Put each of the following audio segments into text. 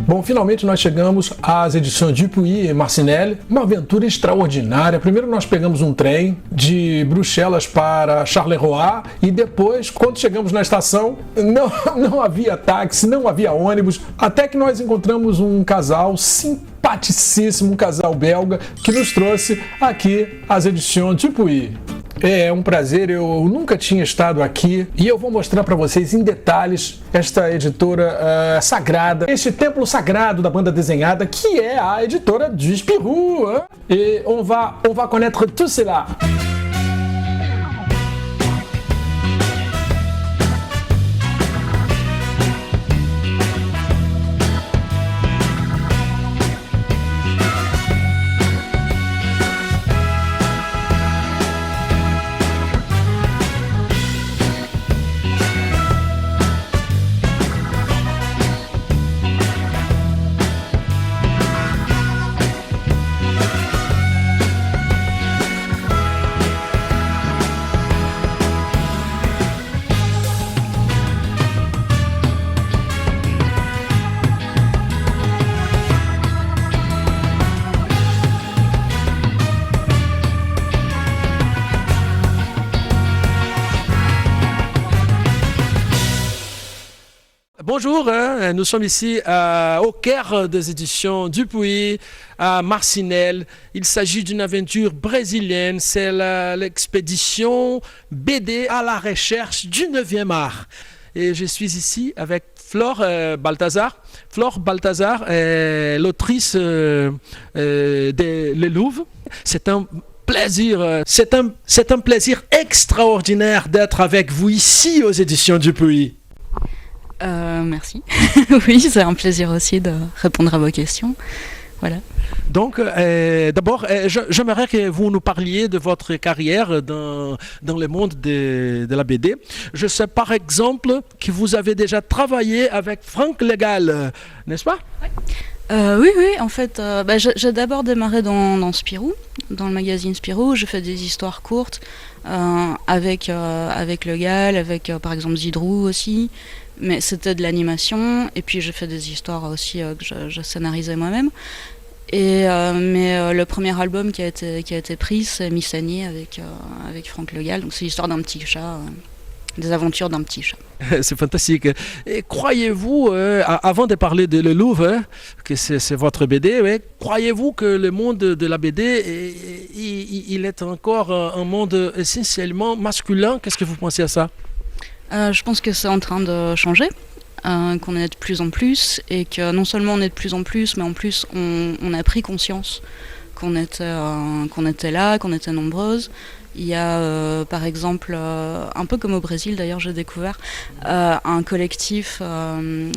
Bom, finalmente nós chegamos às edições Dupuy e Marcinelle, uma aventura extraordinária. Primeiro nós pegamos um trem de Bruxelas para Charleroi e depois, quando chegamos na estação, não havia táxi, não havia ônibus, até que nós encontramos um casal simpaticíssimo, um casal belga, que nos trouxe aqui as edições Dupuy. É um prazer, eu nunca tinha estado aqui e eu vou mostrar para vocês em detalhes esta editora sagrada, este templo sagrado da banda desenhada, que é a editora du Spirou. Et on va connaître tout cela. Bonjour, nous sommes ici au cœur des éditions Dupuy, à Marcinelle. Il s'agit d'une aventure brésilienne, c'est l'expédition BD à la recherche du 9e art. Et je suis ici avec Flore Balthazar. Flore Balthazar est l'autrice de Le Louvre. C'est un plaisir, c'est un plaisir extraordinaire d'être avec vous ici aux éditions Dupuy. Merci. Oui, c'est un plaisir aussi de répondre à vos questions. Voilà. Donc, d'abord, j'aimerais que vous nous parliez de votre carrière dans le monde de la BD. Je sais par exemple que vous avez déjà travaillé avec Franck Legal, n'est-ce pas? Oui, en fait, j'ai d'abord démarré dans Spirou, dans le magazine Spirou. Je fais des histoires courtes avec Legal, avec par exemple Zidrou aussi. Mais c'était de l'animation, et puis j'ai fait des histoires aussi que je scénarisais moi-même. Mais le premier album qui a été pris, c'est Missani avec Franck Legal. Donc c'est l'histoire d'un petit chat, des aventures d'un petit chat. C'est fantastique. Et croyez-vous, avant de parler de Le Louvre, que c'est votre BD, croyez-vous que le monde de la BD, il est encore un monde essentiellement masculin? Qu'est-ce que vous pensez à ça? Je pense que c'est en train de changer, qu'on est de plus en plus, et que non seulement on est de plus en plus, mais en plus on a pris conscience qu'on était là, qu'on était nombreuses. Il y a par exemple, un peu comme au Brésil d'ailleurs, j'ai découvert un collectif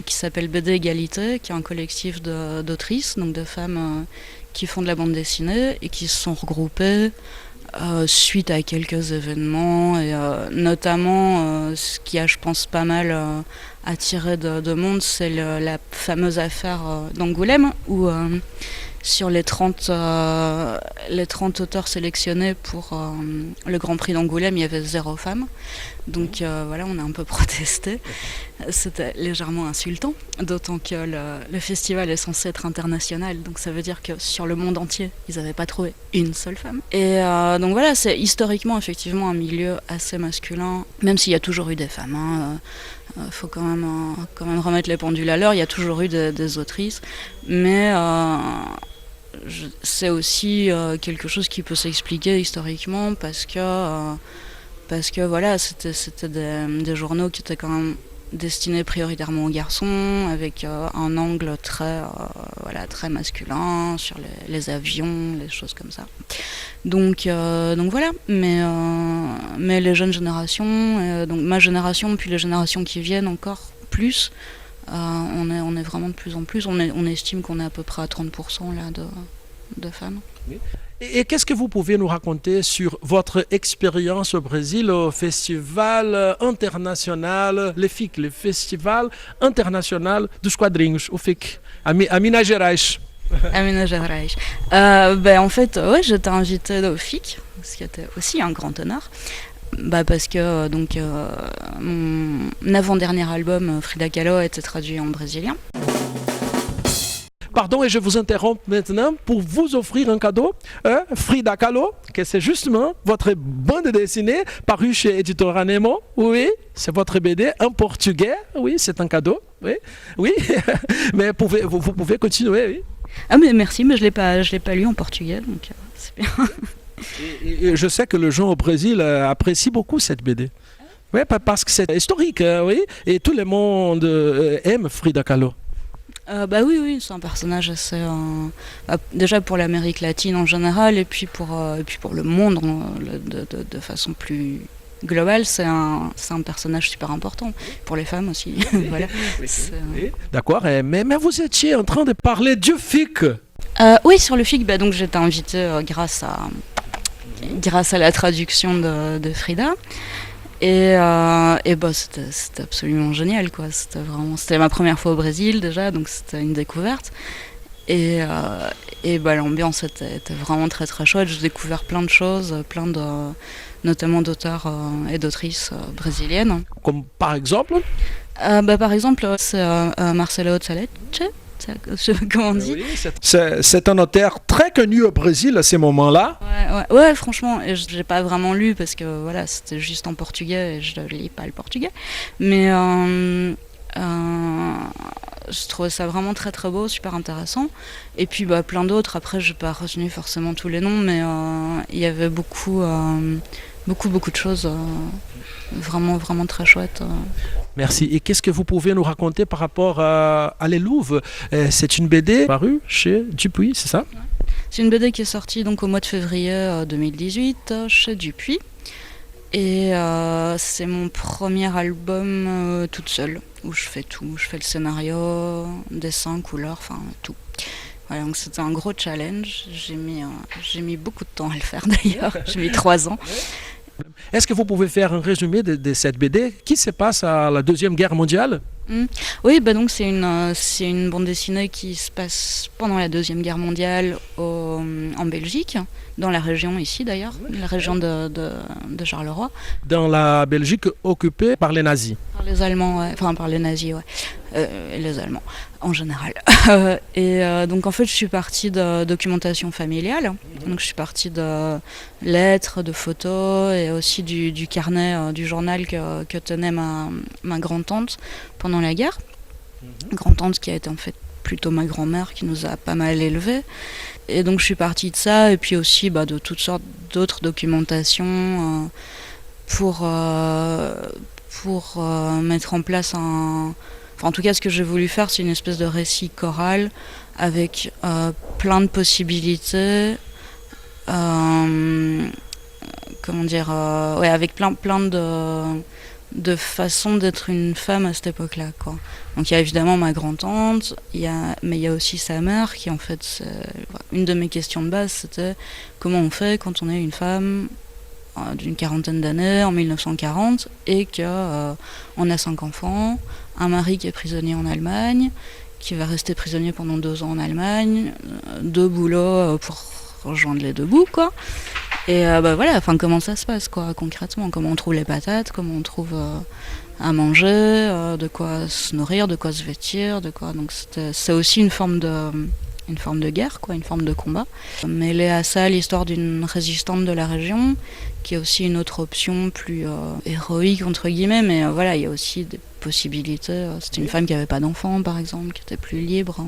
qui s'appelle BD Égalité, qui est un collectif d'autrices, donc de femmes qui font de la bande dessinée et qui se sont regroupées suite à quelques événements, et notamment ce qui a, je pense, pas mal attiré de monde, c'est la fameuse affaire d'Angoulême, où sur les 30 auteurs sélectionnés pour le Grand Prix d'Angoulême, il y avait 0 femme. Donc voilà, on a un peu protesté. C'était légèrement insultant, d'autant que le festival est censé être international, donc ça veut dire que sur le monde entier, ils n'avaient pas trouvé une seule femme. Et donc voilà, c'est historiquement effectivement un milieu assez masculin, même s'il y a toujours eu des femmes. Faut quand même remettre les pendules à l'heure, il y a toujours eu des autrices, mais c'est aussi quelque chose qui peut s'expliquer historiquement parce que voilà, c'était des journaux qui étaient quand même destiné prioritairement aux garçons, avec un angle très masculin sur les avions, les choses comme ça. Donc voilà, mais les jeunes générations, donc ma génération, puis les générations qui viennent encore plus, on est vraiment de plus en plus, on estime qu'on est à peu près à 30% là de femmes. Oui. Et qu'est-ce que vous pouvez nous raconter sur votre expérience au Brésil, au festival international, le FIC, le festival international dos quadrinhos, o FIC, à Minas Gerais? À Minas Gerais. En fait, ouais, j'étais invitée au FIC, ce qui était aussi un grand honneur. Parce que mon avant-dernier album, Frida Kahlo, a été traduit en brésilien. Pardon, et je vous interromps maintenant pour vous offrir un cadeau, Frida Kahlo, que c'est justement votre bande dessinée parue chez Editora Nemo. Oui, c'est votre BD en portugais. Oui, c'est un cadeau. Oui, oui. Mais vous pouvez continuer. Oui. Ah mais merci, mais je l'ai pas lu en portugais, donc c'est bien. Et je sais que les gens au Brésil apprécient beaucoup cette BD. Oui, parce que c'est historique, oui, et tout le monde aime Frida Kahlo. Oui, c'est un personnage assez... déjà pour l'Amérique latine en général, et puis pour le monde de façon plus globale, c'est un personnage super important, pour les femmes aussi. Voilà. Oui. D'accord, mais vous étiez en train de parler du FIC. Oui, sur le FIC, donc j'étais invitée grâce à la traduction de Frida. Et c'était absolument génial, quoi. C'était ma première fois au Brésil déjà, donc c'était une découverte. Et l'ambiance était vraiment très très chouette. J'ai découvert plein de choses, notamment d'auteurs et d'autrices brésiliennes. Comme par exemple par exemple, c'est Marcelo Tzaleche. Comment on dit? Oui, c'est un auteur très connu au Brésil à ces moments-là. Ouais, franchement, et je l'ai pas vraiment lu parce que voilà, c'était juste en portugais et je ne lis pas le portugais. Mais je trouvais ça vraiment très très beau, super intéressant. Et puis plein d'autres. Après, je n'ai pas retenu forcément tous les noms, mais il y avait beaucoup de choses vraiment vraiment très chouettes. Merci. Et qu'est-ce que vous pouvez nous raconter par rapport à Les Louves? C'est une BD parue chez Dupuis, c'est ça? C'est une BD qui est sortie donc au mois de février 2018 chez Dupuis. Et c'est mon premier album toute seule, où je fais tout. Je fais le scénario, dessin, couleur, enfin tout. Voilà, donc c'était un gros challenge. J'ai mis beaucoup de temps à le faire d'ailleurs. J'ai mis 3 ans. Est-ce que vous pouvez faire un résumé de cette BD qui se passe à la Deuxième Guerre mondiale? Oui, donc c'est une bande dessinée qui se passe pendant la Deuxième Guerre mondiale en Belgique, dans la région ici d'ailleurs, la région de Charleroi. Dans la Belgique occupée par les nazis. Par les Allemands, ouais. Enfin par les nazis, ouais. Et les Allemands en général. Donc en fait je suis partie de documentation familiale, donc je suis partie de lettres, de photos et aussi du carnet, du journal que tenait ma grand-tante pendant la guerre. Grand-tante qui a été en fait plutôt ma grand-mère qui nous a pas mal élevés. Et donc je suis partie de ça et puis aussi de toutes sortes d'autres documentations pour mettre en place en tout cas, ce que j'ai voulu faire, c'est une espèce de récit choral avec plein de possibilités, avec plein de façons d'être une femme à cette époque-là, quoi. Donc il y a évidemment ma grand-tante, mais il y a aussi sa mère qui, en fait, une de mes questions de base, c'était comment on fait quand on est une femme d'une quarantaine d'années en 1940 et qu'on a 5 enfants, un mari qui est prisonnier en Allemagne, qui va rester prisonnier pendant 2 ans en Allemagne, 2 boulots pour rejoindre les 2 bouts, quoi. Et voilà, comment ça se passe, quoi, concrètement, comment on trouve les patates, comment on trouve à manger, de quoi se nourrir, de quoi se vêtir, donc c'est aussi une forme de guerre, quoi, une forme de combat. Mêler à ça l'histoire d'une résistante de la région, qui est aussi une autre option plus héroïque, entre guillemets, mais voilà, il y a aussi des possibilités. C'était une femme qui n'avait pas d'enfant, par exemple, qui était plus libre.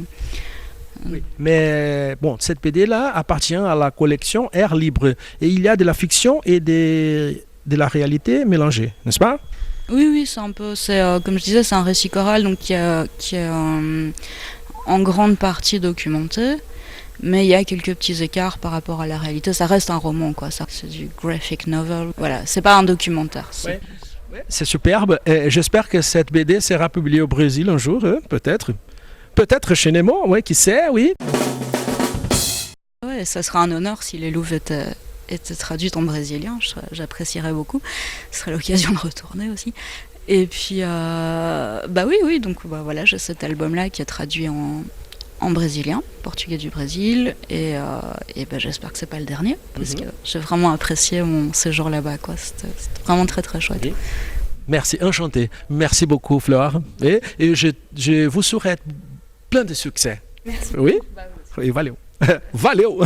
Oui. Mais bon, cette BD-là appartient à la collection Air Libre. Et il y a de la fiction et de la réalité mélangée, n'est-ce pas? Oui, c'est un peu, comme je disais, c'est un récit choral donc qui est en grande partie documenté, mais il y a quelques petits écarts par rapport à la réalité. Ça reste un roman, quoi. Ça, c'est du graphic novel. Voilà, c'est pas un documentaire. Ouais. Ouais, c'est superbe. Et j'espère que cette BD sera publiée au Brésil un jour, peut-être. Peut-être chez Nemo, ouais, qui sait, oui. Ouais, ça sera un honneur si Les Louves était traduite en brésilien. J'apprécierais beaucoup. Ce serait l'occasion de retourner aussi. Et puis, oui, donc voilà, j'ai cet album-là qui est traduit en brésilien, portugais du Brésil, et j'espère que c'est pas le dernier, parce que j'ai vraiment apprécié mon séjour là-bas, quoi. C'était vraiment très très chouette. Merci, enchanté. Merci beaucoup, Fleur. Et je vous souhaite plein de succès. Merci. Oui? Oui, valeu. Valeu!